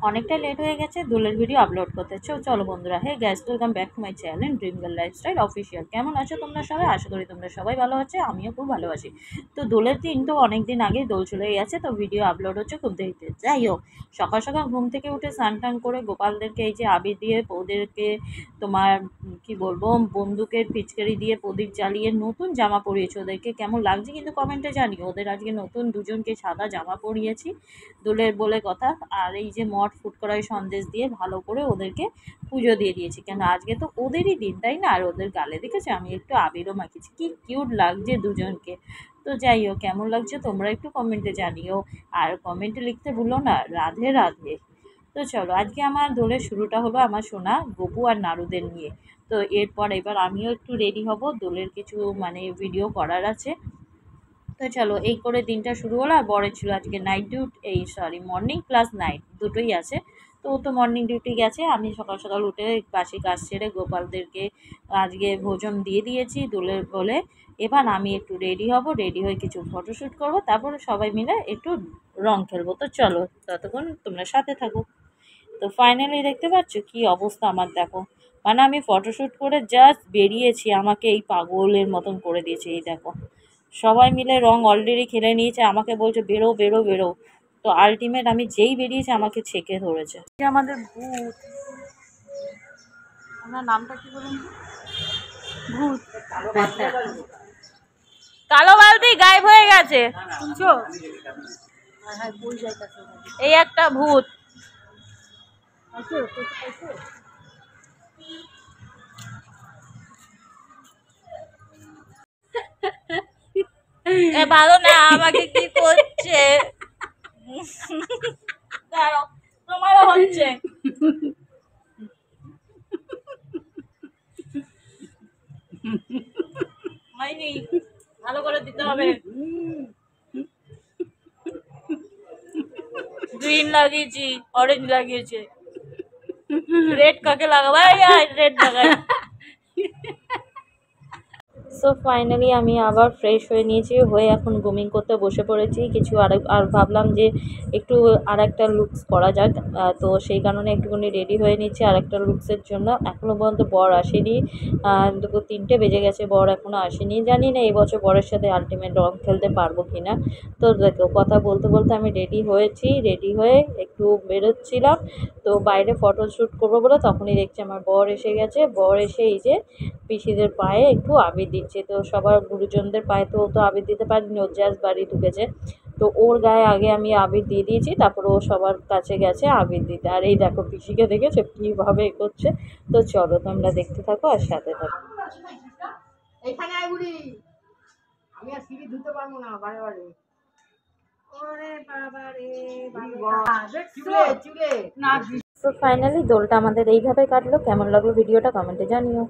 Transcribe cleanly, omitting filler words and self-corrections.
অনেকটা লেট হয়ে গেছে দোলের ভিডিও আপলোড করতে। চলো বন্ধুরা, hey guys, welcome back to my channel Dream Girl Lifestyle Official. কেমন আছো তোমরা সবাই? আশা করি তোমরা সবাই ভালো আছে, আমিও খুব ভালো আছি। তো দোলের দিন তো অনেক দিন আগেই দোল চলে গেছে, তো ভিডিও আপলোড হচ্ছে খুব দেরিতে। যাই হোক, সকাল সকাল ঘুম থেকে উঠে স্নান টান করে গোপালদেরকে এই যে আবির দিয়ে ওদেরকে তোমার কি বলবো বন্দুকের পিচকারি দিয়ে প্রদীপ জ্বালিয়ে নতুন জামা পরিয়েছি। ওদেরকে কেমন লাগছে কিন্তু কমেন্টে জানিও। ওদের আজকে নতুন দুজনকে সাদা জামা পরিয়েছি দোলের বলে কথা। আর এই যে মঠ ফুটকড়াই সন্দেশ দিয়ে ভালো করে ওদেরকে পুজো দিয়ে দিয়েছি, কেন আজকে তো ওদেরই দিন, তাই না? আর ওদের গালে দেখেছে আমি একটু আবিরও মাখিয়েছি, কি কিউট লাগছে দুজনকে। তো যাই হোক, কেমন লাগছে তোমরা একটু কমেন্টে জানিও। আর কমেন্টে লিখতে ভুলো না রাধে রাধে। তো চলো, আজকে আমার দোলের শুরুটা হলো আমার সোনা গপু আর নাড়ুদের নিয়ে। তো এবার আমিও একটু রেডি হব, দোলের কিছু মানে ভিডিও করার আছে। তো চলো, এই করে দিনটা শুরু হলো। আর বরের ছিল আজকে night duty, morning plus night দুটোই আছে। তো ও তো মর্নিং ডিউটি গেছে, আমি সকাল সকাল উঠে বাসি কাজ ছেড়ে গোপালদেরকে আজকে ভোজন দিয়ে দিয়েছি দোলের বলে। এবার আমি একটু রেডি হব, রেডি হয়ে কিছু ফটোশ্যুট করব, তারপরে সবাই মিলে একটু রং খেলবো। তো চলো, ততক্ষণ তোমরা সাথে থাকো। তো ফাইনালি দেখতে পাচ্ছ কি অবস্থা আমার, দেখো। মানে আমি ফটোশ্যুট করে জাস্ট বেরিয়েছি, আমাকে এই পাগলের মতন করে দিয়েছে। এই দেখো, সবাই মিলে রং অলরেডি খেলে নিয়েছে, আমাকে বলছে বেরো বেরো বেরো। তো আলটিমেট আমি যেই বেরিয়েছি আমাকে ছেঁকে ধরেছে। আমাদের ভূত, আপনার নামটা কি বলুন? ভূত কালো বালতি গায়েব হয়ে গেছে, শুনছো? এই একটা ভূত। এ ভালো না, আমাকে কি করছে? দাঁড়াও, তোমারও হচ্ছে। হয়নি, ভালো করে দিতে হবে। গ্রিন লাগিয়েছি, অরেঞ্জ লাগিয়েছে, রেড কাকে লাগাবো? রেড লাগাই। সো ফাইনালি আমি আবার ফ্রেশ হয়ে নিয়েছি, হয়ে এখন গ্রুমিং করতে বসে পড়েছি। কিছু আর ভাবলাম যে একটু আর একটা লুকস করা যাক। তো সেই কারণে একটুখানি রেডি হয়ে নিচ্ছি আর একটা লুকসের জন্য। এখনও পর্যন্ত বর আসেনি, দুপুর 3টে বেজে গেছে, বর এখনও আসেনি। জানি না এবছর বরের সাথে আলটিমেট রং খেলতে পারবো কি না। তো দেখো, কথা বলতে বলতে আমি রেডি হয়েছি, রেডি হয়ে একটু বেরোচ্ছিলাম। তো বাইরে ফটোশ্যুট করবো বলে তখনই দেখছি আমার বর এসে গেছে। বর এসে এই যে পিসিদের পায়ে একটু আবির দিচ্ছে। তো সবার গুরুজনদের পায়ে তো ও তো আবির দিতে পারেনি, ওর জাস্ট বাড়ি ঢুকেছে। তো ওর গায়ে আগে আমি আবির দিয়ে দিয়েছি, তারপর ও সবার কাছে গেছে আবির দিতে। আর এই দেখো পিসিকে দেখেছো কীভাবে করছে। তো চলো তোমরা দেখতে থাকো আর সাথে থাকো। এখানে আয় বুড়ি, আমি আর সিঁড়ি ধুতে পারবো না বারে বারে। ওরে বাবা রে বাবা, চুলে চুলে না। তো ফাইনালি দোলটা আমাদের এইভাবে কাটলো। কেমন লাগলো ভিডিওটা কমেন্টে জানিও।